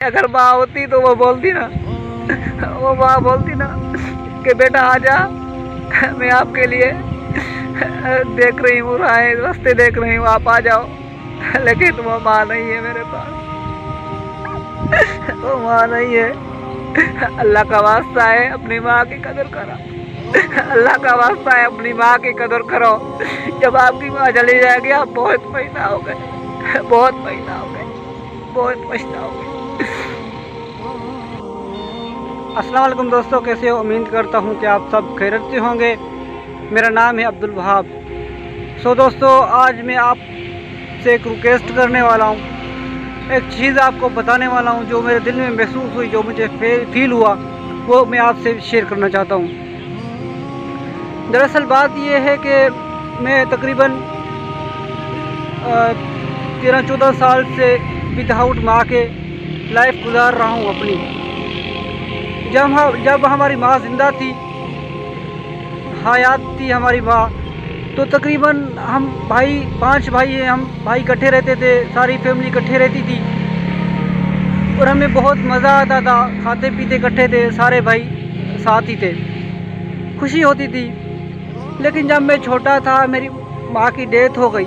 अगर माँ होती तो वो बोलती ना, वो माँ बोलती ना कि बेटा आ जा, मैं आपके लिए देख रही हूँ, राहें रास्ते देख रही हूँ, आप आ जाओ। लेकिन वो माँ नहीं है मेरे पास, वो माँ नहीं है। अल्लाह का वास्ता है, अपनी माँ की कदर करो। अल्लाह का वास्ता है, अपनी माँ की कदर करो। जब आपकी माँ चली जाएगी आप बहुत पछताओगे, बहुत पछताओगे, बहुत पछताओगे। अस्सलाम वालेकुम दोस्तों, कैसे हो? उम्मीद करता हूँ कि आप सब खैरियत से होंगे। मेरा नाम है अब्दुल वहाब। दोस्तों, आज मैं आपसे एक रिक्वेस्ट करने वाला हूँ, एक चीज़ आपको बताने वाला हूँ जो मेरे दिल में महसूस हुई, जो मुझे फील हुआ, वो मैं आपसे शेयर करना चाहता हूँ। दरअसल बात ये है कि मैं तकरीबन 13-14 साल से विदाउट माँ के लाइफ गुजार रहा हूँ अपनी। जब हमारी माँ ज़िंदा थी, हयात थी हमारी माँ, तो तकरीबन हम 5 भाई हैं, हम भाई इकट्ठे रहते थे, सारी फैमिली इकट्ठे रहती थी और हमें बहुत मज़ा आता था, खाते पीते इकट्ठे थे, सारे भाई साथ ही थे, खुशी होती थी। लेकिन जब मैं छोटा था, मेरी माँ की डेथ हो गई।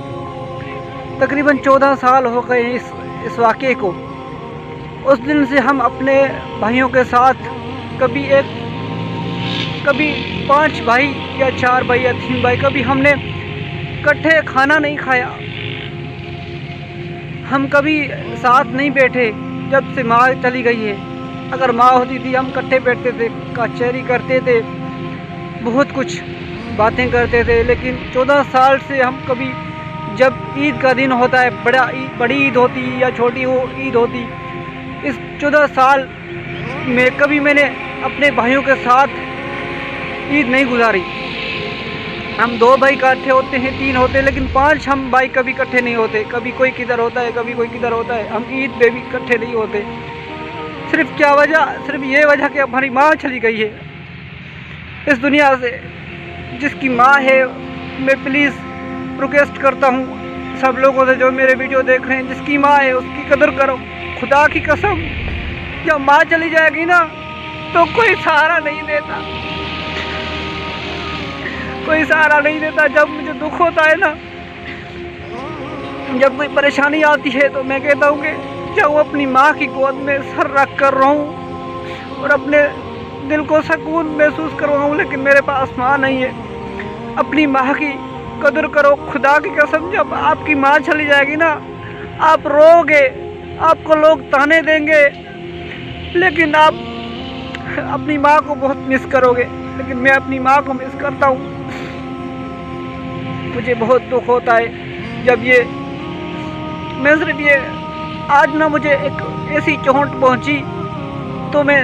तकरीबन 14 साल हो गए इस वाक़े को। उस दिन से हम अपने भाइयों के साथ कभी 5 भाई या 4 भाई या 3 भाई, कभी हमने इकट्ठे खाना नहीं खाया, हम कभी साथ नहीं बैठे जब से माँ चली गई है। अगर माँ होती थी हम इकट्ठे बैठते थे, कचहरी करते थे, बहुत कुछ बातें करते थे। लेकिन 14 साल से हम कभी, जब ईद का दिन होता है, बड़ी ईद होती या छोटी वो ईद होती, इस 14 साल में कभी मैंने अपने भाइयों के साथ ईद नहीं गुजारी। हम 2 भाई इकट्ठे होते हैं, 3 होते हैं, लेकिन 5 हम भाई कभी इकट्ठे नहीं होते। कभी कोई किधर होता है, कभी कोई किधर होता है, हम ईद पे भी इकट्ठे नहीं होते। सिर्फ क्या वजह? सिर्फ ये वजह कि हमारी माँ चली गई है इस दुनिया से। जिसकी माँ है, मैं प्लीज़ रिक्वेस्ट करता हूँ सब लोगों से जो मेरे वीडियो देख रहे हैं, जिसकी माँ है उसकी कदर करो। खुदा की कसम, जब माँ चली जाएगी ना तो कोई सहारा नहीं देता, कोई सहारा नहीं देता। जब मुझे दुख होता है ना, जब कोई परेशानी आती है, तो मैं कहता हूँ कि जाऊँ अपनी माँ की गोद में सर रख कर रहूँ और अपने दिल को सुकून महसूस करवाऊँ। लेकिन मेरे पास माँ नहीं है। अपनी माँ की कदर करो। खुदा की कसम, जब आपकी माँ चली जाएगी ना, आप रोओगे, आपको लोग ताने देंगे, लेकिन आप अपनी माँ को बहुत मिस करोगे। लेकिन मैं अपनी माँ को मिस करता हूँ। मुझे बहुत दुख होता है जब मैं सिर्फ ये आज ना मुझे एक ऐसी चोट पहुँची तो मैं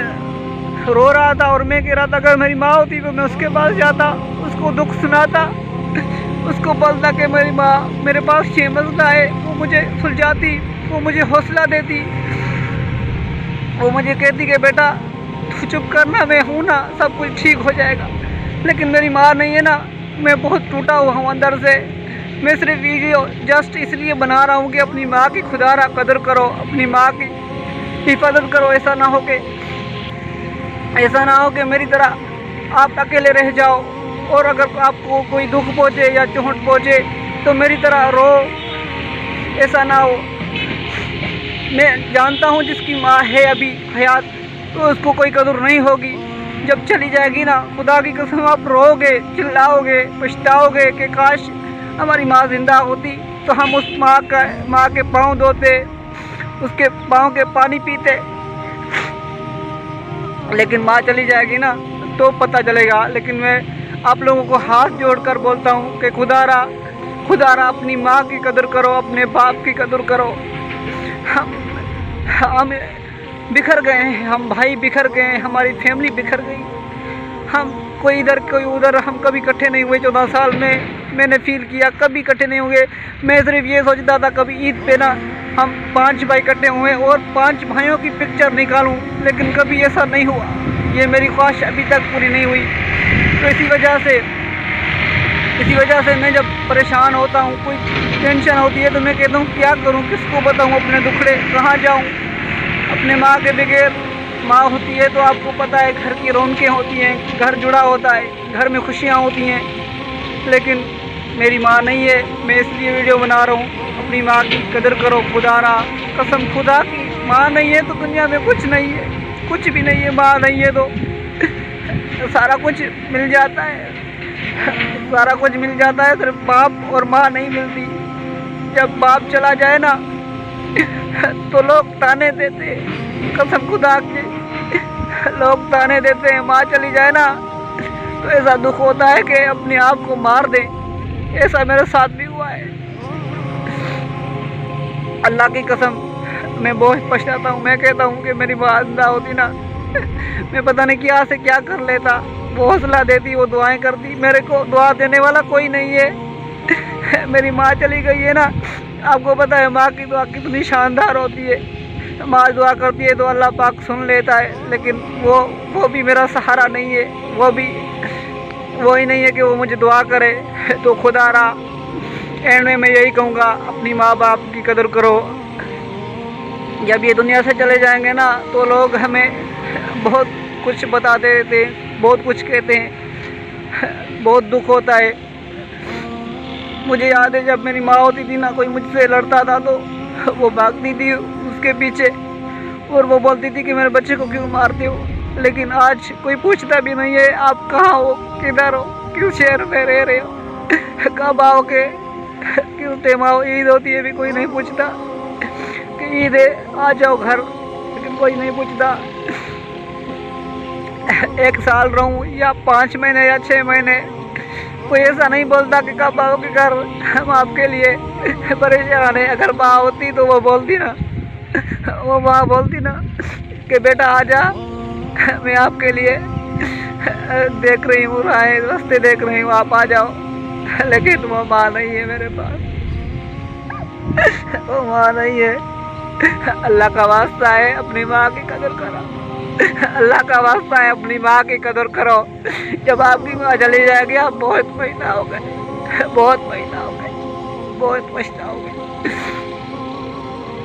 रो रहा था और मैं कह रहा था अगर मेरी माँ होती तो मैं उसके पास जाता, उसको दुख सुनाता, उसको बोलता कि मेरी माँ मेरे पास ये मसला है, वो मुझे सुलझाती, वो मुझे हौसला देती, वो मुझे कहती कि बेटा तू चुप करना, मैं हूँ ना, सब कुछ ठीक हो जाएगा। लेकिन मेरी माँ नहीं है ना, मैं बहुत टूटा हुआ हूँ अंदर से। मैं सिर्फ वीडियो जस्ट इसलिए बना रहा हूँ कि अपनी माँ की खुदारा कदर करो, अपनी माँ की हिफाजत करो। ऐसा ना हो कि मेरी तरह आप अकेले रह जाओ और अगर आपको कोई दुख पहुँचे या चोट पहुँचे तो मेरी तरह रो। ऐसा ना हो। मैं जानता हूँ जिसकी माँ है अभी हयात, तो उसको कोई कदर नहीं होगी। जब चली जाएगी ना, खुदा की कसम आप रोओगे, चिल्लाओगे, पछताओगे कि काश हमारी माँ ज़िंदा होती तो हम उस माँ के पाँव धोते, उसके पाँव के पानी पीते। लेकिन माँ चली जाएगी ना तो पता चलेगा। लेकिन मैं आप लोगों को हाथ जोड़कर बोलता हूँ कि खुदारा अपनी माँ की कदर करो, अपने बाप की कदर करो। हम बिखर गए हैं, हम भाई बिखर गए हैं, हमारी फैमिली बिखर गई। हम कोई इधर कोई उधर, हम कभी इकट्ठे नहीं हुए। 14 साल में मैंने फील किया कभी इकट्ठे नहीं हुए। मैं सिर्फ ये सोचता था कभी ईद पे ना हम 5 भाई इकट्ठे हुए और 5 भाइयों की पिक्चर निकालूं, लेकिन कभी ऐसा नहीं हुआ। ये मेरी ख्वाहिश अभी तक पूरी नहीं हुई। तो इसी वजह से मैं जब परेशान होता हूँ, कोई टेंशन होती है, तो मैं कहता हूँ क्या करूँ, किसको बताऊँ अपने दुखड़े, कहाँ जाऊँ। अपने माँ के बगैर, माँ होती है तो आपको पता है घर की रौनकें होती हैं, घर जुड़ा होता है, घर में खुशियाँ होती हैं, लेकिन मेरी माँ नहीं है। मैं इसलिए वीडियो बना रहा हूँ। अपनी माँ की कदर करो, खुदारा कसम खुदा की, माँ नहीं है तो दुनिया में कुछ नहीं है, कुछ भी नहीं है। माँ नहीं है तो सारा कुछ मिल जाता है, सारा कुछ मिल जाता है, सिर्फ बाप और माँ नहीं मिलती। जब बाप चला जाए ना तो लोग ताने देते हैं, कसम खुदा के लोग ताने देते हैं। माँ चली जाए ना तो ऐसा दुख होता है कि अपने आप को मार दें। ऐसा मेरे साथ भी हुआ है। अल्लाह की कसम मैं बहुत पछताता हूँ। मैं कहता हूँ कि मेरी माँ जिंदा होती ना, मैं पता नहीं क्या से क्या कर लेता। वो हौसला देती, वो दुआएं करती, मेरे को दुआ देने वाला कोई नहीं है। मेरी माँ चली गई है ना, आपको पता है माँ की दुआ कितनी शानदार होती है। माँ दुआ करती है तो अल्लाह पाक सुन लेता है, लेकिन वो भी मेरा सहारा नहीं है। वो ही नहीं है कि वो मुझे दुआ करे। तो खुदारा एंड में मैं यही कहूँगा, अपनी माँ बाप की कदर करो। जब ये दुनिया से चले जाएंगे ना तो लोग हमें बहुत कुछ बता देते, बहुत कुछ कहते हैं, बहुत दुख होता है। मुझे याद है जब मेरी माँ होती थी ना, कोई मुझसे लड़ता था तो वो भागती थी उसके पीछे और वो बोलती थी कि मेरे बच्चे को क्यों मारते हो। लेकिन आज कोई पूछता भी नहीं है, आप कहाँ हो, किधर हो, किस शहर में रह रहे हो, कब आओगे, किस टाइम आओ। ईद होती है भी कोई नहीं पूछता कि ईद है आ जाओ घर, लेकिन कोई नहीं पूछता। 1 साल रहूं या 5 महीने या 6 महीने, कोई ऐसा नहीं बोलता कि कब आओगे घर, हम आपके लिए परेशान है। अगर माँ होती तो वो बोलती ना, वो माँ बोलती ना कि बेटा आ जा, मैं आपके लिए देख रही हूँ, रास्ते देख रही हूँ, आप आ जाओ। लेकिन वो माँ नहीं है मेरे पास, वो माँ नहीं है। अल्लाह का वास्ता है, अपनी माँ की कदर करो। अल्लाह का वास्ता है, अपनी माँ की कदर करो। जब आपकी माँ चली जाएगी आप बहुत पछताओगे, बहुत पछताओगे, बहुत पछताओगे।